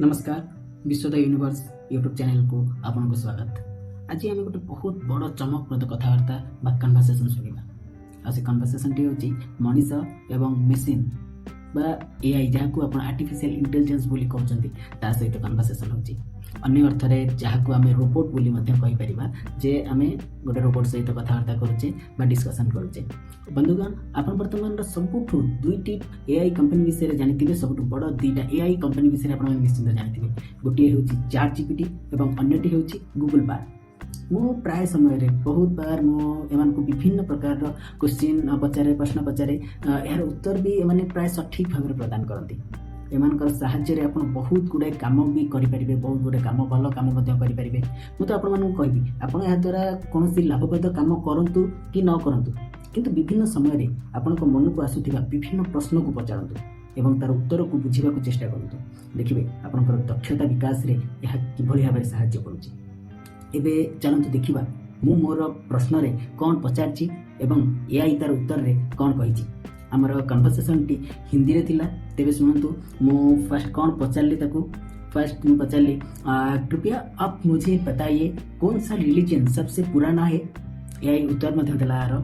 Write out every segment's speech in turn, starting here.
नमस्कार विश्वदा universe YouTube channel को आपको स्वागत। आज आम गोटे बहुत बड़ चमकप्रद कथबार्ता बा कन्वर्सेशन शुणा। से कन्वर्सेशन टी होची मनीष एवं मेसीन बा एआई जहाँ को आप आर्टिफिशियल इंटेलिजेंस बोली कहते ता सहित कन्वर्सेशन होची। अन्य अर्थ में जहाँ को आम रोबोट बोली कहीपर जे आम गोटे रोबोट सहित कथबार्ता करुचे बा डिस्कसन करुचे। बंधुगण आप बर्तमान सबुठू दुईटी एआई कंपनी विषय जानते सबुठ बड़ दुईटा एआई कंपनी विषय आप निश्चित जानते। गोटे हूँ चैट जीपीटी और अन्यटी हूँ गूगल बार। मु प्राय समय बहुत बार मुझे विभिन्न प्रकार क्वेश्चन पचारे प्रश्न पचारे यार उत्तर भी एमाने प्राय सठिक भाव में प्रदान करती। एमानकर साहाय्य आप बहुत गुड़ाए कम भी करेंगे, बहुत गुड़े कम भल कम करेंगे। मुझे आपंकि आप द्वारा कौन लाभप्रद कम करूँ कि न करूँ, किंतु विभिन्न समय आपण मन को आसुवा विभिन्न प्रश्न को पचारतु एवं तार उत्तर को बुझा चेष्टा करूँ। देखिए आपंकर दक्षता विकास रे यह किभली भाव में साहाय्य करुँच। एबे चलतु देखिबा मु मोर प्रश्न रे कौन पचारची एवं एआई तार उत्तर रे कौन कहिची। हमर कन्वर्सेशन टी हिंदी रे थिला, तेबे सुनंतु मु फर्स्ट कौन पचारली ताकू। फर्स्ट मु पचारली कृपया आप मुझे बताइए कौन सा रिलीजन सबसे पुराना है। एआई उत्तर में देला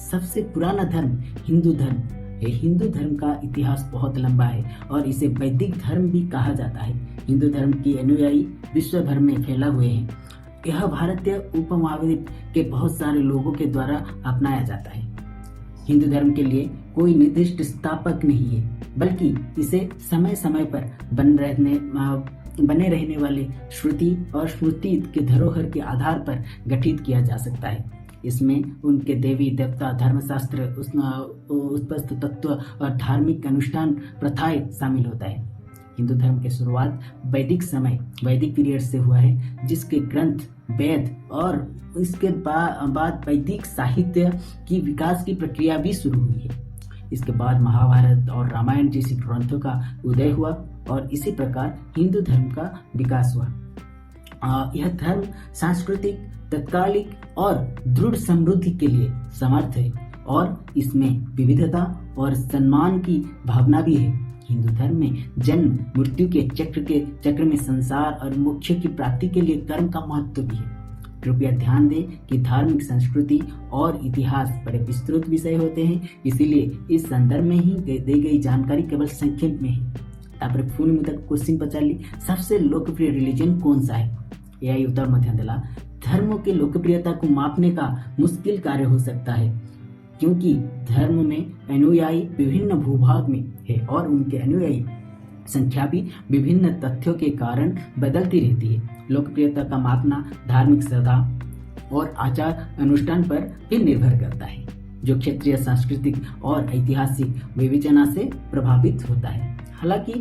सबसे पुराना धर्म हिंदू धर्म है। हिंदू धर्म का इतिहास बहुत लंबा है और इसे वैदिक धर्म भी कहा जाता है। हिंदू धर्म की अनुयायी विश्व भर में फैला हुए हैं। यह भारतीय उपमहाद्वीप के बहुत सारे लोगों के द्वारा अपनाया जाता है। हिंदू धर्म के लिए कोई निर्दिष्ट स्थापक नहीं है, बल्कि इसे समय समय पर बने रहने वाले श्रुति और स्मृति के धरोहर के आधार पर गठित किया जा सकता है। इसमें उनके देवी देवता, धर्मशास्त्र, उत्पस्त तत्व और धार्मिक अनुष्ठान प्रथाएं शामिल होता है। हिंदू धर्म की शुरुआत वैदिक समय वैदिक पीरियड से हुआ है, जिसके ग्रंथ वेद और इसके बाद वैदिक साहित्य की विकास की प्रक्रिया भी शुरू हुई है। इसके बाद महाभारत और रामायण जैसे ग्रंथों का उदय हुआ और इसी प्रकार हिंदू धर्म का विकास हुआ। यह धर्म सांस्कृतिक, तत्कालिक और दृढ़ समृद्धि के लिए समर्थ है और इसमें विविधता और सम्मान की भावना भी है। हिंदू धर्म में जन्म मृत्यु के चक्र में संसार और मोक्ष की प्राप्ति के लिए कर्म का महत्व भी है। कृपया ध्यान दें कि धार्मिक संस्कृति और इतिहास बड़े विस्तृत विषय होते हैं, इसीलिए इस संदर्भ में ही दी गई जानकारी केवल संक्षेप में है। तापर पुणी मुझे क्वेश्चन पचारली सबसे लोकप्रिय रिलीजन कौन सा है। एआई उत्तर मध्य दिला धर्मों की लोकप्रियता को मापने का मुश्किल कार्य हो सकता है, क्योंकि धर्म में अनुयायी विभिन्न भूभाग में है और उनके अनुयायी संख्या भी विभिन्न तथ्यों के कारण बदलती रहती है। लोकप्रियता का मापना धार्मिक श्रद्धा और आचार अनुष्ठान पर भी निर्भर करता है, जो क्षेत्रीय, सांस्कृतिक और ऐतिहासिक विवेचना से प्रभावित होता है। हालांकि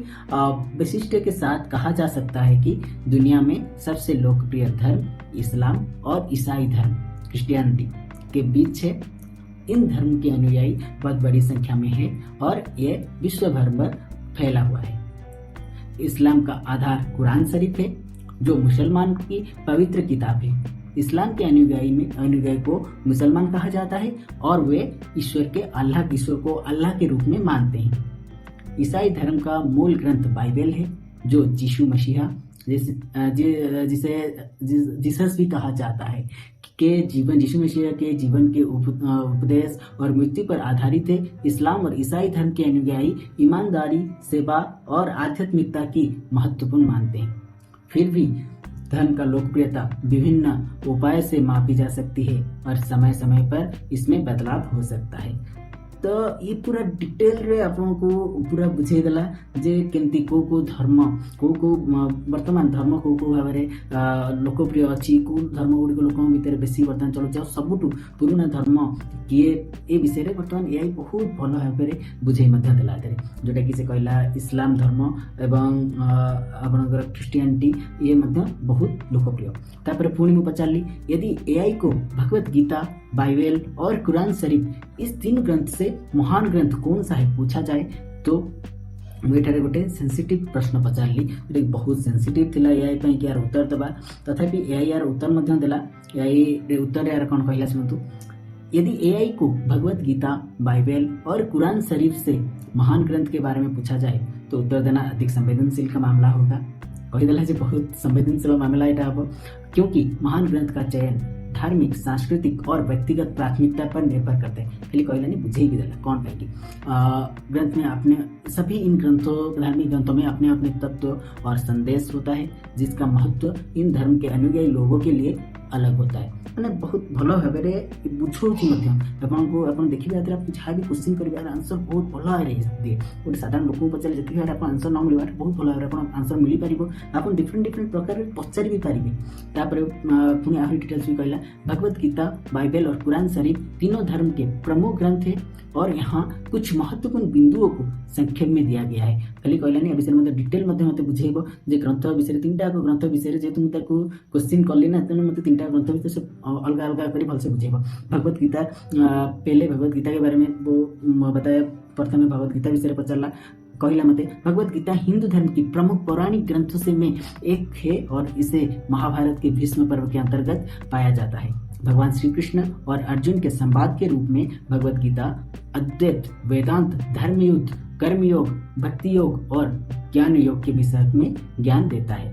वैशिष्ट के साथ कहा जा सकता है कि दुनिया में सबसे लोकप्रिय धर्म इस्लाम और ईसाई धर्म क्रिश्चियनिटी के बीच है। इन धर्म के अनुयायी बहुत बड़ी संख्या में है और ये विश्व भर में फैला हुआ है। इस्लाम का आधार कुरान शरीफ है, जो मुसलमान की पवित्र किताब है। इस्लाम के अनुयायी को मुसलमान कहा जाता है और वे ईश्वर को अल्लाह के रूप में मानते हैं। ईसाई धर्म का मूल ग्रंथ बाइबल है, जो यीशु मसीहा जिसे जीसस भी कहा जाता है के यीशु मसीह के जीवन के उपदेश और मृत्यु पर आधारित है। इस्लाम और ईसाई धर्म के अनुयायी ईमानदारी, सेवा और आध्यात्मिकता की महत्वपूर्ण मानते हैं। फिर भी धर्म का लोकप्रियता विभिन्न उपाय से मापी जा सकती है और समय समय पर इसमें बदलाव हो सकता है। तो ये पूरा डिटेल रे आपन को पूरा बुझे देला जे केमती को धर्म को वर्तमान धर्म को भाव में लोकप्रिय अच्छी को धर्म गुड़िक लोक भितर बेसी बर्तमान चलुचे। सबुठू पुराना धर्म किए ए विषय रे बर्तमान एआई बहुत भल भाव में बुझे देला जोटा कि से कहला इस्लाम धर्म एवं आपनकर क्रिश्चियनिटी ये बहुत लोकप्रिय। तापर पुणी मु पचारली यदि एआई को भगवत गीता, बाइबल और कुरान शरीफ इस तीन ग्रंथ से महान ग्रंथ कौन सा है पूछा जाए तो मुझे गोटे सेंसिटिव प्रश्न पचारली, जो बहुत सेंसिटिव थिला एआई पई कि यार उत्तर देबा। तथापि एआई यार उत्तर मध्य देला। एआई उत्तर यार कौन कहला सुनतु। यदि एआई को भगवत गीता, बाइबल और कुरान शरीफ से महान ग्रंथ के बारे में पूछा जाए तो उत्तर देना अधिक संवेदनशील का मामला होगा। कहीदेला जे बहुत संवेदनशील मामला यहाँ हम, क्योंकि महान ग्रंथ का चयन धार्मिक, सांस्कृतिक और व्यक्तिगत प्राथमिकता पर निर्भर करते हैं। खाली कहलानी बुझे भी देला कौन पाएगी ग्रंथ में अपने सभी इन ग्रंथों धार्मिक ग्रंथों में अपने अपने तत्व और संदेश होता है, जिसका महत्व इन धर्म के अनुयायी लोगों के लिए अलग होता है। मैंने बहुत भल भाव बुझाऊँ देखिए आप जहाँ भी क्वेश्चन करेंगे आंसर बहुत भल भाव दिए। गोटे साधारण लोक पचारे जी आप आंसर न मिलवा बहुत भल भाव आंसर मिल पार। आप डिफरेंट डिफरेंट प्रकार पचारि भी पारे। तापर पुणी आहरी डिटेल्स भी कहला भगवत गीता, बाइबल और कुरान शरीफ तीनों धर्म के प्रमुख ग्रंथ है और यहाँ कुछ महत्वपूर्ण बिंदुओं को संक्षेप में दिया गया है। खाली कहलानी विषय में डिटेल मत बुझेब जे ग्रंथ विषय तीन टाक ग्रंथ विषय जेहतु मुझे क्वेश्चन कली ना तेणु मतलब तीन टाक ग्रंथ विषय अलग अलग कर भलसे बुझेब। भगवत गीता पहले भगवत गीता के बारे में वो बताया। प्रथम भगवत गीता विषय पचारा कहला मते भगवत गीता हिंदू धर्म की प्रमुख पौराणिक ग्रंथों से में एक है और इसे महाभारत के भीष्म पर्व के अंतर्गत पाया जाता है। भगवान श्री कृष्ण और अर्जुन के संवाद के रूप में भगवत गीता अद्वैत, वेदांत, धर्म युद्ध, कर्म योग, भक्ति योग और ज्ञान योग के विषय में ज्ञान देता है।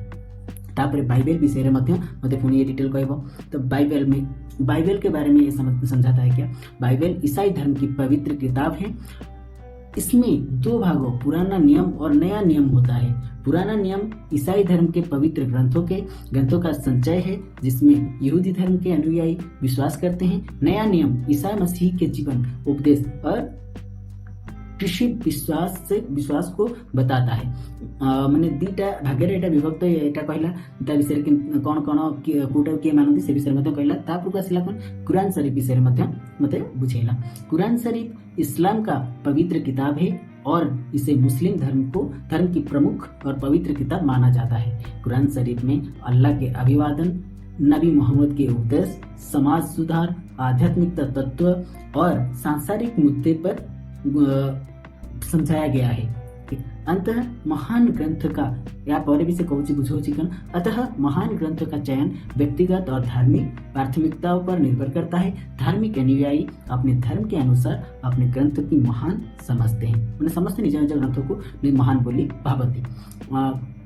तापर बाइबल विषय में मत पुणी डिटेल कह तो बाइबल के बारे में ये समझाता है क्या। बाइबल ईसाई धर्म की पवित्र किताब है। इसमें दो भागों पुराना नियम और नया नियम होता है। पुराना नियम ईसाई धर्म के पवित्र ग्रंथों का संचय है जिसमें यहूदी धर्म के अनुयायी विश्वास करते हैं। नया नियम ईसा मसीह के जीवन, उपदेश और कृषि विश्वास को बताता है। माने दीटा भाग्य एटा विभक्त एटा कहला ता विषय कौन कौन कोटा किए मानती से विषय में कहला। तापर आसला कौन कुरान शरीफ विषय में मते बुझेला। कुरान शरीफ इस्लाम का पवित्र किताब है और इसे मुस्लिम धर्म की प्रमुख और पवित्र किताब माना जाता है। कुरान शरीफ में अल्लाह के अभिवादन, नबी मोहम्मद के उपदेश, समाज सुधार, आध्यात्मिकता तत्व और सांसारिक मुद्दे पर समझाया गया है। अतः महान ग्रंथ का या पर भी से कहूँ बुझाऊँ कौन अतः महान ग्रंथ का चयन व्यक्तिगत और धार्मिक प्राथमिकताओं पर निर्भर करता है। धार्मिक अनुयायी अपने धर्म के अनुसार अपने ग्रंथ की महान समझते हैं। मैंने समस्त निज निज ग्रंथ को महान बोली भावती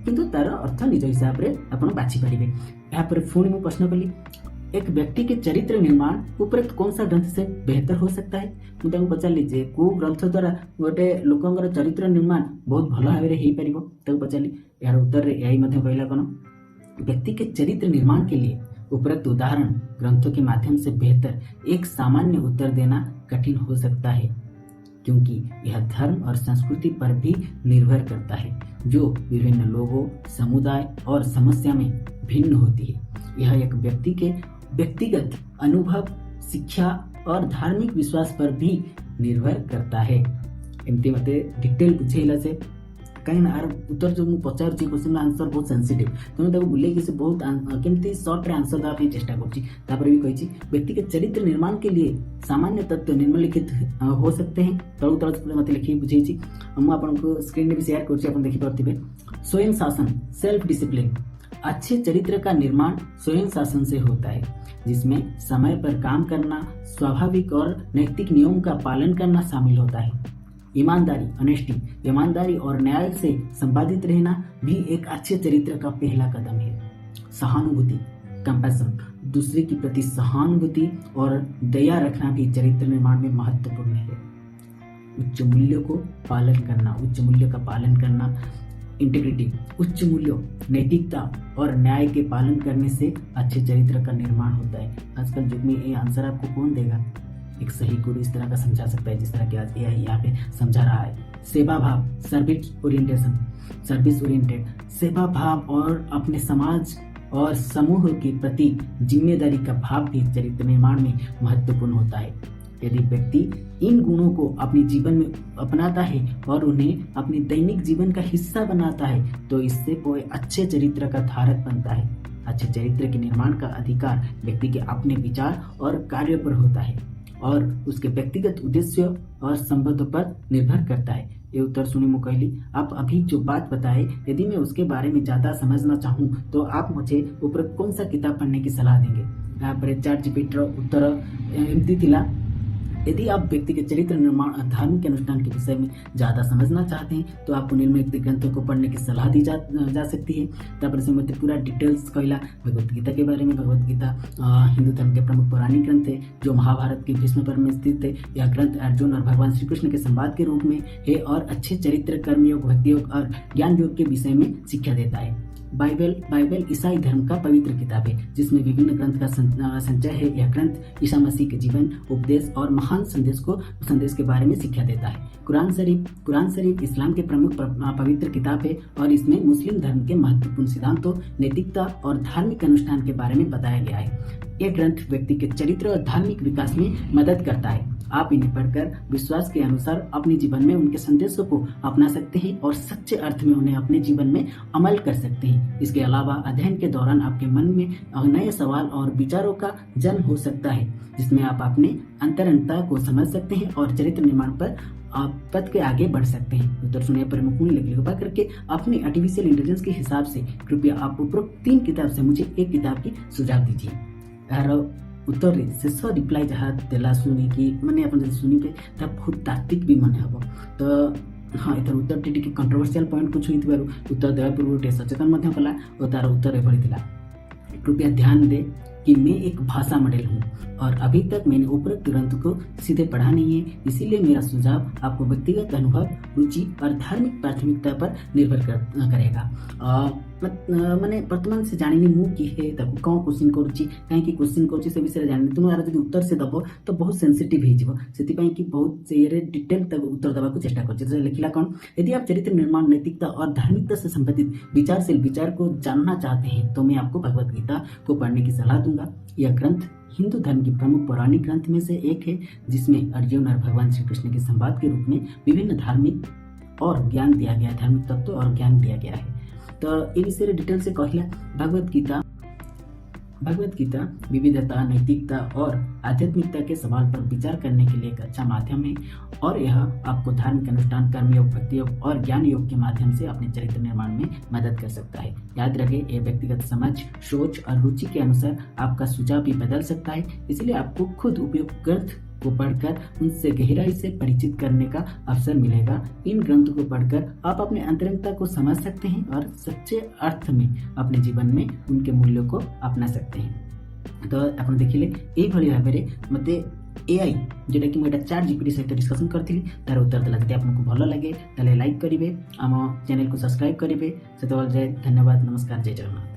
किंतु तार अर्थ निज हिसाब से आप बाछिपारे। यहाँ पर पुणी मुझे प्रश्न कली एक व्यक्ति के चरित्र निर्माण उपयुक्त कौन सा ग्रंथ से बेहतर हो सकता है। मुझे पचारि जे को ग्रंथ द्वारा गोटे लोकंर चरित्र निर्माण बहुत भल भाव में पचारि यार उत्तर यही कहला कौन व्यक्ति के चरित्र निर्माण के लिए उपयुक्त उदाहरण ग्रंथों के माध्यम से बेहतर एक सामान्य उत्तर देना कठिन हो सकता है क्योंकि यह धर्म और संस्कृति पर भी निर्भर करता है जो विभिन्न लोगों, समुदाय और समस्या में भिन्न होती है। यह एक व्यक्ति के व्यक्तिगत अनुभव, शिक्षा और धार्मिक विश्वास पर भी निर्भर करता है। एमती मते डिटेल बुझेला से कहीं आर उत्तर जो मुझे पचार क्वेश्चन आंसर बहुत सेंसिटिव तेणु बुले से बहुत केमती सर्ट रे आंसर देवाई चेष्टा कर भी कही व्यक्ति के चरित्र निर्माण के लिए सामान्य तत्व निम्नलिखित हो सकते हैं। तलू तल मत लिखिए बुझे मुझे स्क्रीन में भी शेयर कर देखिपे। स्वयं शासन, सेल्फ डिसिप्लिन। अच्छे चरित्र का निर्माण स्वयं शासन से होता है जिसमें समय पर काम करना, स्वाभाविक और नैतिक नियम का पालन करना शामिल होता है। ईमानदारी, ऑनेस्टी, ईमानदारी और न्याय से संपादित रहना भी एक अच्छे चरित्र का पहला कदम है। सहानुभूति, कंपैशन, दूसरे के प्रति सहानुभूति और दया रखना भी चरित्र निर्माण में महत्वपूर्ण है। उच्च मूल्यों का पालन करना, इंटीग्रिटी, उच्च मूल्यों, नैतिकता और न्याय के पालन करने से अच्छे चरित्र का निर्माण होता है। आजकल युग में ये आंसर आपको कौन देगा? एक सही गुरु इस तरह का समझा सकता है जिस तरह के यहाँ पे समझा रहा है। सेवा भाव, सर्विस ओरिएंटेड, सेवा भाव और अपने समाज और समूह के प्रति जिम्मेदारी का भाव भी चरित्र निर्माण में महत्वपूर्ण होता है। यदि व्यक्ति इन गुणों को अपने जीवन में अपनाता है और उन्हें अपने दैनिक जीवन का हिस्सा बनाता है तो इससे कोई अच्छे चरित्र का धारक बनता है। अच्छे चरित्र के निर्माण का अधिकार व्यक्ति के अपने विचार और कार्य पर होता है और उसके व्यक्तिगत उद्देश्य और संबंधों पर निर्भर करता है। ये उत्तर सुने मुकैली आप अभी जो बात बताए यदि मैं उसके बारे में ज्यादा समझना चाहूँ तो आप मुझे ऊपर कौन सा किताब पढ़ने की सलाह देंगे? यहाँ पर ChatGPT उत्तर एमती थिला यदि आप व्यक्ति के चरित्र निर्माण और धार्मिक अनुष्ठान के विषय में ज़्यादा समझना चाहते हैं तो आपको निम्नलिखित ग्रंथों को पढ़ने की सलाह दी जा सकती है। तापर से मत पूरा डिटेल्स कहला भगवत गीता के बारे में। भगवत गीता हिंदू धर्म के प्रमुख पौराणिक ग्रंथ है जो महाभारत के भीष्म पर्व में स्थित है। यह ग्रंथ अर्जुन और भगवान श्री कृष्ण के संवाद के रूप में है और अच्छे चरित्र, कर्मयोग, भक्ति योग और ज्ञान योग के विषय में शिक्षा देता है। बाइबल ईसाई धर्म का पवित्र किताब है जिसमें विभिन्न ग्रंथ का संचय है। यह ग्रंथ ईसा मसीह के जीवन, उपदेश और महान संदेश के बारे में शिक्षा देता है। कुरान शरीफ इस्लाम के प्रमुख पवित्र किताब है और इसमें मुस्लिम धर्म के महत्वपूर्ण सिद्धांतों, नैतिकता और धार्मिक अनुष्ठान के बारे में बताया गया है। यह ग्रंथ व्यक्ति के चरित्र और धार्मिक विकास में मदद करता है। आप इन्हें पढ़कर विश्वास के अनुसार अपने जीवन में उनके संदेशों को अपना सकते हैं और सच्चे अर्थ में उन्हें अपने जीवन में अमल कर सकते हैं। इसके अलावा अध्ययन के दौरान आपके मन में नए सवाल और विचारों का जन्म हो सकता है जिसमें आप अपने अंतरंगता को समझ सकते हैं और चरित्र निर्माण पर आप पद के आगे बढ़ सकते हैं। उत्तर सुनिए प्रमुख मूल्य कृपा करके अपने आर्टिफिशियल इंटेलिजेंस के हिसाब से कृपया आप उपरोक्त 3 किताब से मुझे एक किताब की सुझाव दीजिए। उत्तर शेष रिप्लाई जहाँ देला सुनी कि मैंने अपन शुणिबे ता बहुत तात्विक भी मन हम तो हाँ इधर उत्तर टी कंट्रोवर्शियल पॉइंट कुछ होइथिबार उत्तर देवा पूर्व सचेतन मध्य कला और तार उत्तर एभली थिला। कृपया ध्यान दे कि मैं एक भाषा मॉडल हूँ और अभी तक मैंने उपरोक्त ग्रंथ को सीधे पढ़ा नहीं है, इसीलिए मेरा सुझाव आपको व्यक्तिगत अनुभव, रुचि और धार्मिक प्राथमिकता पर निर्भर करेगा। मैंने वर्तमान से जानी मु कि है ताको कौन क्वेश्चन करूची कहीं क्वेश्चन करूची से विषय जानी तुम यार जब उत्तर से दबो तो बहुत सेंसिटिव हो से कि बहुत से डिटेल तक उत्तर देवा चेष्टा कर लिखला कौन। यदि आप चरित्र निर्माण, नैतिकता और धार्मिकता से संबंधित विचारशील विचार को जानना चाहते हैं तो मैं आपको भगवत गीता को पढ़ने की सलाह दूंगा। यह ग्रंथ हिंदू धर्म की प्रमुख पौराणिक ग्रंथ में से एक है जिसमें अर्जुन और भगवान श्री कृष्ण के संवाद के रूप में विभिन्न धार्मिक और ज्ञान दिया गया, धार्मिक तत्व और ज्ञान दिया गया है। तो ये विषय डिटेल से कहला भगवत गीता विविधता, नैतिकता और आध्यात्मिकता के सवाल पर विचार करने के लिए एक अच्छा माध्यम है और यह आपको धार्मिक अनुष्ठान, कर्मयोग, भक्ति योग और ज्ञान योग के माध्यम से अपने चरित्र निर्माण में मदद कर सकता है। याद रखें, यह व्यक्तिगत समझ, सोच और रुचि के अनुसार आपका सुझाव भी बदल सकता है, इसलिए आपको खुद उपयुक्त ग्रंथ को पढ़कर उनसे गहराई से परिचित करने का अवसर मिलेगा। इन ग्रंथों को पढ़कर आप अपने अंतरंगता को समझ सकते हैं और सच्चे अर्थ में अपने जीवन में उनके मूल्यों को अपना सकते हैं। तो आप देखिले यही भाव में मते एआई जोटा कि मुझे चैट जीपीटी सहित डिस्कसन करी तार उत्तर देला। जब आपको भल लगे ताले लाइक करेंगे, आम चैनल को सब्सक्राइब करेंगे। से जाए धन्यवाद, नमस्कार, जय जगन्नाथ।